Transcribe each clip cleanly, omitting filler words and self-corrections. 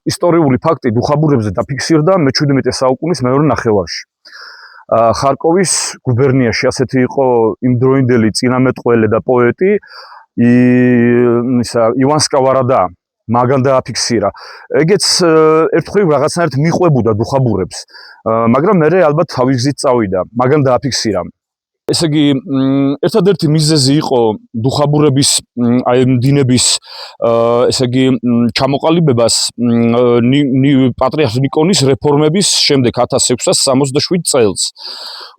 ისტორიული ფაქტი დუხაბურებზე დაფიქსირდა მე-17 საუკუნის მეორე ნახევარში. ხარკოვის გუბერნიაში ასეთი იყო იმდროინდელი წინამეტყველი და პოეტი ივან სკავარადა, მაგან დააფიქსირა. ეგეც ერთხელ რაღაცნაირად მიყვებოდა დუხაბურებს, მაგრამ მერე ალბათ თავის გზით წავიდა, მაგან დააფიქსირა. ესე იგი, ერთადერთი მიზეზი იყო დუხაბურების აი დინების ესე იგი ჩამოყალიბებას პატრიარქ ნიკონის რეფორმების შემდეგ 1667 წელს.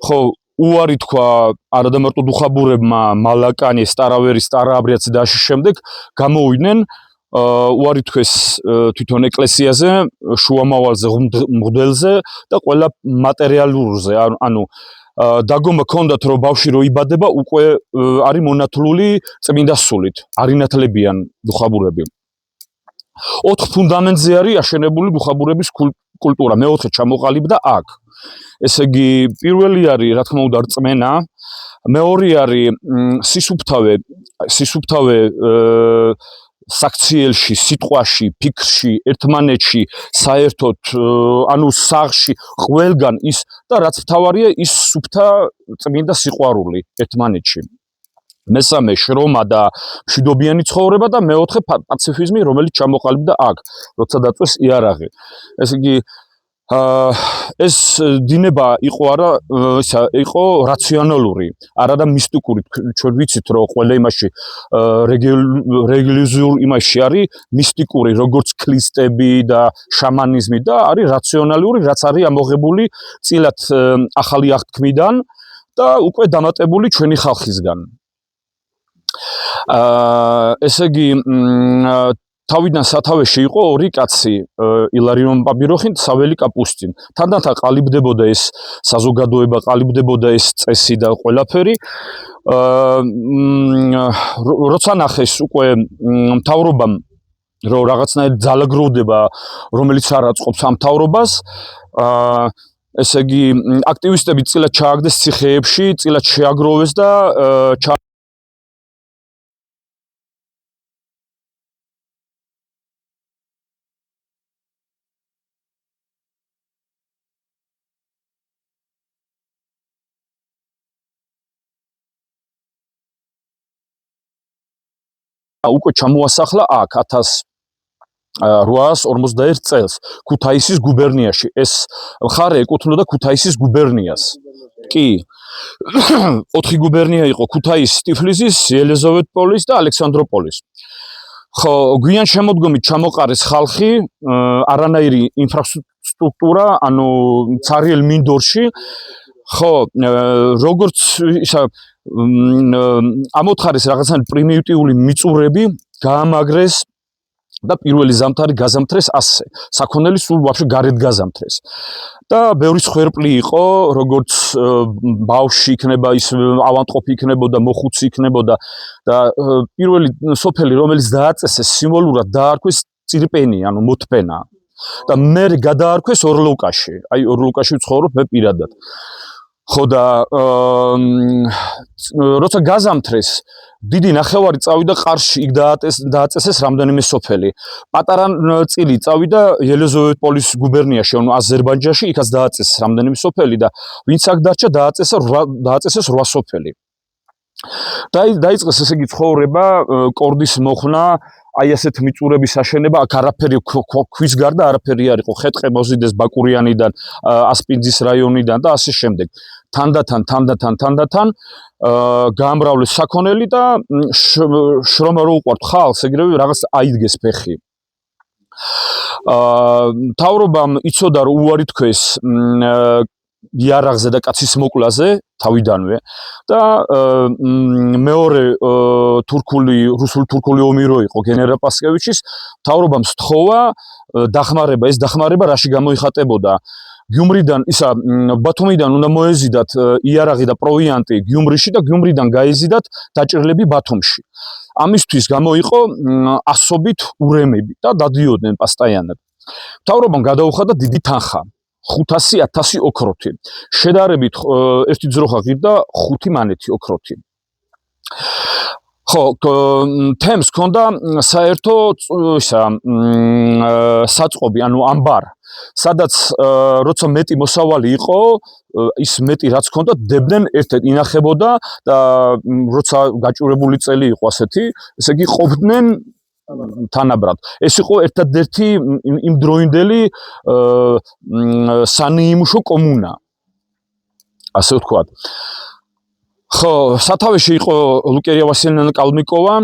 ხო, უარი თქვა არა და მარტო დუხაბურებმა, მალაკანი, სტარავერი, სტარააბრიაცი და ამავე შემდეგ გამოვიდნენ უარი თქვეს თვითონ ეკლესიაზე, შუამავალზე, მღვდელზე და ყველა მატერიალურზე, ანუ დაგომა ჰქონდათ რომ ბავშვი რო იბადება უკვე არის მონათლული წმინდა სულით, არინათლებიან დუხაბურები. 4 ფუნდამენტზე არის აშენებული დუხაბურების კულტურა, მეოთხე ჩამოყალიბდა აქ. ესე იგი, პირველი არის რა თქმა უნდა რწმენა, მეორე არის სისუფთავე საქციელში, სიტყვაში, ფიქრში, ერთმანეთში, საერთოდ, ანუ საღში, ყველგან ის და რაც მთავარია, ის სუფთა წმინდა სიყვარული ერთმანეთში. მესამე შრომა და მშვიდობიანი ცხოვრება და მეოთხე პაციფიზმი, რომელიც ჩამოყალიბდა აქ, როცა დაწვეს იარაღი. ესე იგი, ეს დინება იყო არა, იყო რაციონალური, არა და მისტიკური. ჩვენ ვიცით, რომ ყველა იმაში რელიგიურ იმაში არის მისტიკური, როგორც ქლისტები და შამანიზმი და არის რაციონალური, რაც არის ამოღებული წილად ახალი აღთქმიდან და უკვე დამატებული ჩვენი ხალხისგან. ესე იგი, თავიდან სათავეში იყო 2 კაცი, ილარიონ პაპიროხი, საველი კაპუსტინ. თანდათან ყალიბდებოდა ეს საზოგადოება, ყალიბდებოდა ეს წესი და ყველაფერი. როცა ნახეს უკვე მთავრობამ, რომ რაღაცნაირად ძალაგროვდება, რომელიც არ აწყობს ამ მთავრობას, ესე იგი, აქტივისტები წილად ჩააგდეს ციხეებში, წილად შეაგროვეს და უკვე ჩამოასახლა აქ 1841 წელს ქუთაისის გუბერნიაში. ეს მხარე ეკუთვნოდა ქუთაისის გუბერნიას. კი. 4 გუბერნია იყო: ქუთაისი, ტიფლისის, ელიზავეტპოლის და ალექსანდროპოლის. ხო, გვიან შემოდგომით ჩამოყარეს ხალხი, არანაირი ინფრასტრუქტურა, ანუ ცარიელ მინდორში. ხო, როგორც ისა ამოთხარეს რაღაცნაირად პრიმიტიული მიწურები, გაამაგრეს და პირველი ზამთარი გაზამთრეს ასე. საქონელი სულ ვაფშე გარეთ გაზამთრეს. და ბევრი სხერპლი იყო, როგორც ბავშვი იქნება, ის ავანტყოფი იქნებოდა, მოხუცი იქნებოდა და პირველი სოფელი, რომელიც დააწესეს სიმბოლურად დაარქვეს წირპენი, ანუ მოთფენა. და მე გადაარქვეს ორლოვკაში. აი ორლოვკაში ვცხოვრობ მე პირადად. ხო და როცა გაზამთრეს, დიდი ნახევარი წავიდა ყარში, იქ დააწესეს რამდენიმე სოფელი. პატარა წილი წავიდა ელიზავეტპოლის გუბერნიაში, ანუ აზერბაიჯანში, იქაც დააწესეს რამდენიმე სოფელი და ვინც აქ დარჩა, დააწესეს 8 სოფელი. დაიწყეს ესე იგი ცხოვრება, კორდის მოხნა, აი ასეთ მიწურების აშენება, აქ არაფერი ქვის გარდა არაფერი არ იყო, ხეტყე მოზიდეს ბაკურიანიდან, ასპინძის რაიონიდან და ასე შემდეგ. თანდათან გაამრავლეს საქონელი და შრომა რო უყვართ ხალხს, ეგრევე რაღაც აიდგეს ფეხი. მთავრობამ იცოდა რომ უარი თქვეს იარაღზე და კაცის მოკლაზე თავიდანვე და მეორე რუსულ-თურქული ომი რო იყო გენერალ პასკევიჩის, მთავრობამ სთხოვა დახმარება, ეს დახმარება რაში გამოიხატებოდა? გიუმრიდან, ბათუმიდან უნდა მოეზიდათ იარაღი და პროვიანტი გიუმრიში და გიუმრიდან გაეზიდათ დაჭრილები ბათუმში. ამისთვის გამოიყო ასობით ურემები და დადიოდნენ პასტაიანად. მთავრობამ გადაუხადა დიდი თანხა, 500.000 ოქროთი. შედარებით ერთი ძროხა ღირდა 5 მანეთი ოქროთი. ხო, თემს ჰქონდა საერთო საწყობი, ანუ ამბარ, სადაც როცა მეტი მოსავალი იყო, ის მეტი რაც ჰქონდა, დებდნენ ერთ-ერთ ინახებოდა და როცა გაჭირებული წელი იყო ასეთი, ესე იგი ყოფდნენ თანაბრად. ეს იყო ერთადერთი იმდროინდელი სანიმუშო კომუნა. ასე ვთქვათ. ხო, სათავეში იყო ლუკერია ვასილიანა კალმიკოვა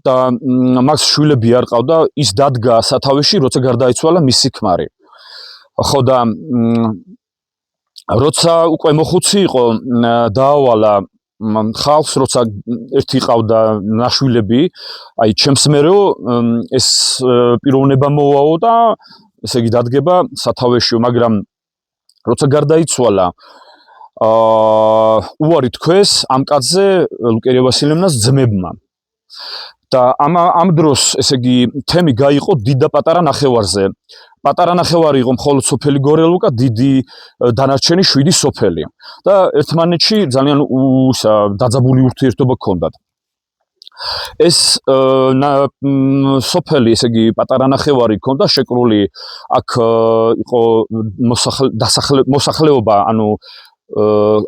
და მას შვილები არ ყავდა, ის დადგა სათავეში, როცა გარდაიცვალა მისი ქმარი. ხო და როცა უკვე მოხუცი იყო, დაავალა ხალხს, როცა ერთი ყავდა ნაშვილები, აი ჩემს მერეო ეს პიროვნება მოვაო და ესე იგი დადგება სათავეში, მაგრამ როცა გარდაიცვალა უარი თქვეს ამ კაცზე ლუკერია ვასილიანას ძმებმა. და ამ დროს ესე იგი თემი გაიყო დიდ და პატარა ნახევარზე. პატარა ნახევარი იყო მხოლოდ სოფელი გორელუკა, დიდი დანარჩენი 7 სოფელი. და ერთმანეთში ძალიან დაძაბული ურთიერთობა ჰქონდათ. ეს სოფელი, ესე იგი პატარა ნახევარი ჰქონდა შეკრული, აქ იყო მოსახლეობა, ანუ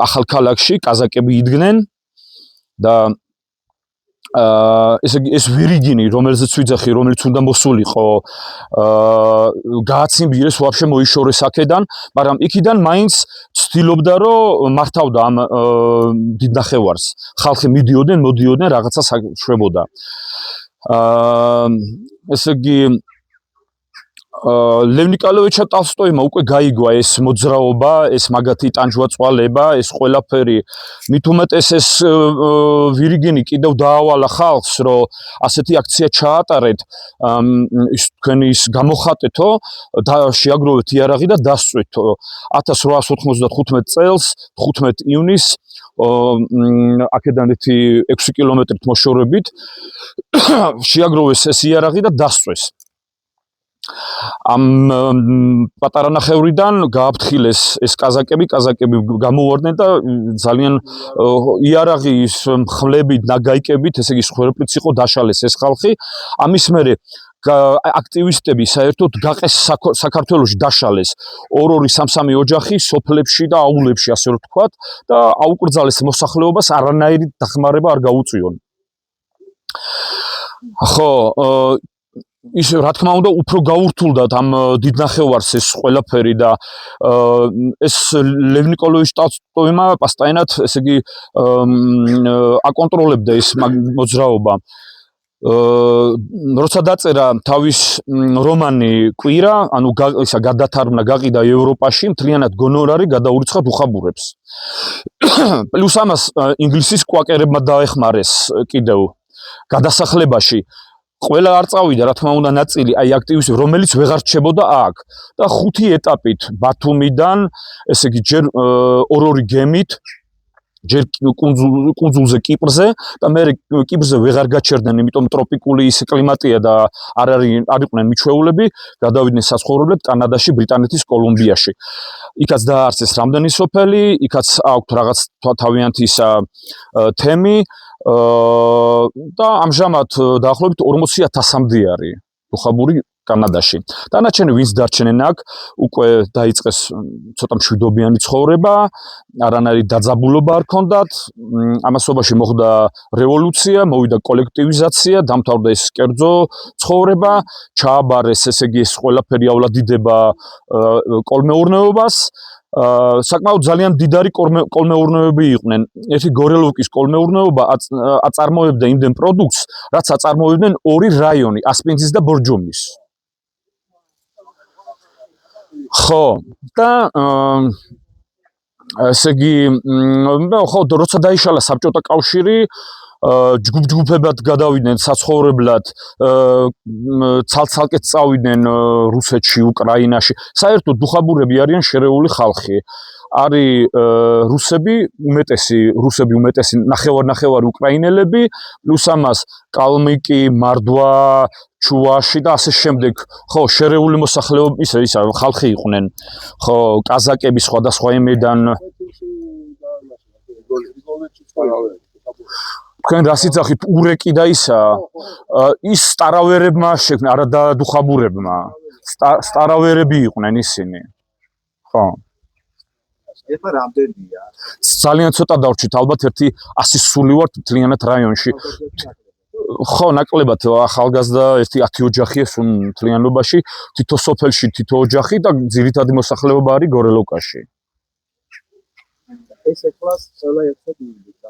ახალქალაქში კაზაკები იდგნენ და ესე იგი ეს ვირიგინი, რომელზეც ვიძახი, რომელიც უნდა მოსულიყო, გააცინბირეს, ვაფშე მოიშორეს აქედან, მაგრამ იქიდან მაინც ცდილობდა, რომ მართავდა ამ დიდ ნახევარს. ხალხი მიდიოდნენ, მოდიოდნენ, რაღაცა შვებოდა. ესე იგი ლევ ნიკოლაევიჩ ტოლსტოიმ უკვე გაიგვა ეს მოძრაობა, ეს მაგათი ტანჯვაწვალება, ეს ყველაფერი. მით უმეტეს ეს ვირიგინი კიდევ დაავალა ხალხს, რომ ასეთი აქცია ჩაატარეთ, თქვენი ის გამოხატეთო და შეაგროვეთ იარაღი და დასწვეთო. 1895 წელს 15 ივნისს აქედან 6 კილომეტრით მოშორებით შეაგროვეს ეს იარაღი და დასწვეს. ამ პატარა ნახევრიდან გააფრთხილეს ეს კაზაკები გამოვარდნენ და ძალიან იარაღის მხლებით, ნაგაიკებით, ესე იგი სხვერპლიც იყო დაშალეს ეს ხალხი. ამის მერე აქტივისტები საერთოდ გაყეს საქართველოში დაშალეს 2-2, 3-3 ოჯახი სოფლებში და აულებში, ასე რომ ვთქვათ, და აუკრძალეს მოსახლეობას, არანაირი დახმარება არ გაუწიონ. ხო, ის რა თქმა უნდა უფრო გაურთულდათ ამ დიდ ნახევარს ეს ყველაფერი და ეს ლევ ნიკოლაევიჩ ტოლსტოიმა პასტაინად, ესე იგი აკონტროლებდა ეს მოძრაობა. როცა დაწერა თავის რომანი კვირა, ანუ ისა გადათარგმნა, გაყიდა ევროპაში, მთლიანად გონორარი გადაურიცხა დუხაბურებს. პლუს ამას ინგლისის კვაკერებმა დაეხმარეს კიდევ გადასახლებაში. ყველა არ წავიდა, რა თქმა უნდა, ნაწილი, აი აქტივისტები, რომელიც ვეღარ რჩებოდა აქ. და 5 ეტაპით ბათუმიდან, ესე იგი ჯერ 2-2 გემით, ჯერ კუნძულზე კიპრზე და მე კიპრზე ვეღარ გაჩერდნენ, იმიტომ ტროპიკული ის კლიმატია და არ იყვნენ მიჩვეულები, გადავიდნენ საცხოვრებლად კანადაში, ბრიტანეთის კოლუმბიაში. იქაც დააარსეს რამდენი სოფელი, იქაც აქვთ რაღაც თავიანთი ისა თემი და ამჟამად დაახლოებით 40,000-მდე არის დუხაბური კანადაში. დანარჩენი ვინც დარჩენენ აქ, უკვე დაიწყეს ცოტა მშვიდობიანი ცხოვრება, არანაირი დაძაბულობა არ ჰქონდათ. ამასობაში მოხდა რევოლუცია, მოვიდა კოლექტივიზაცია, დამთავრდა ეს კერძო ცხოვრება, ჩააბარეს, ესე იგი, ეს ყველაფერი ავლადიდება კოლმეურნეობას. საკმაოდ ძალიან დიდარი კოლმეურნეობები იყვნენ. ერთი გორელოკის კოლმეურნეობა აწარმოებდა იმდენ პროდუქტს, რაც აწარმოებდნენ 2 რაიონი, ასპინძის და ბორჯომის. ხო, და ესე იგი, ხო, როცა დაიშალა საბჭოთა კავშირი, ჯგუფ-ჯგუფებად გადავიდნენ საცხოვრებლად, ცალ-ცალკე წავიდნენ რუსეთში, უკრაინაში. საერთოდ დუხაბურები არიან შერეული ხალხი. არის რუსები, უმეტესი ნახევარ უკრაინელები, პლუს ამას კალმიკი, მარდვა, ჩუვაში და ასე შემდეგ. ხო, შერეული მოსახლეობა, ისა ხალხი იყვნენ. ხო, კაზაკები სხვადასხვა იმედან. თქვენ რას იძახით ურეკი და ისა ის სტარავერებმა შექმნა არა და დუხაბურებმა სტარავერები იყვნენ ისინი ხო ეხლა რამდენია ძალიან ცოტა დავრჩით ალბათ ერთი 100 სული ვართ მთლიანად რაიონში ხო ნაკლებად ახალგაზრდა ერთი 10 ოჯახია სულ მთლიანობაში თითო სოფელში თითო ოჯახი და ძირითადი მოსახლეობა არის გორელოკაში ეს ეხლა ყველა ერთად მივიდა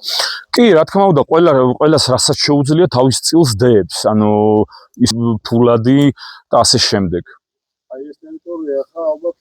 კი რა თქმა უნდა ყველას რასაც შეუძლია თავის წილს დეებს ანუ ის ფულადი და ასე შემდეგ აი ეს ტერიტორია ახლა ალბათ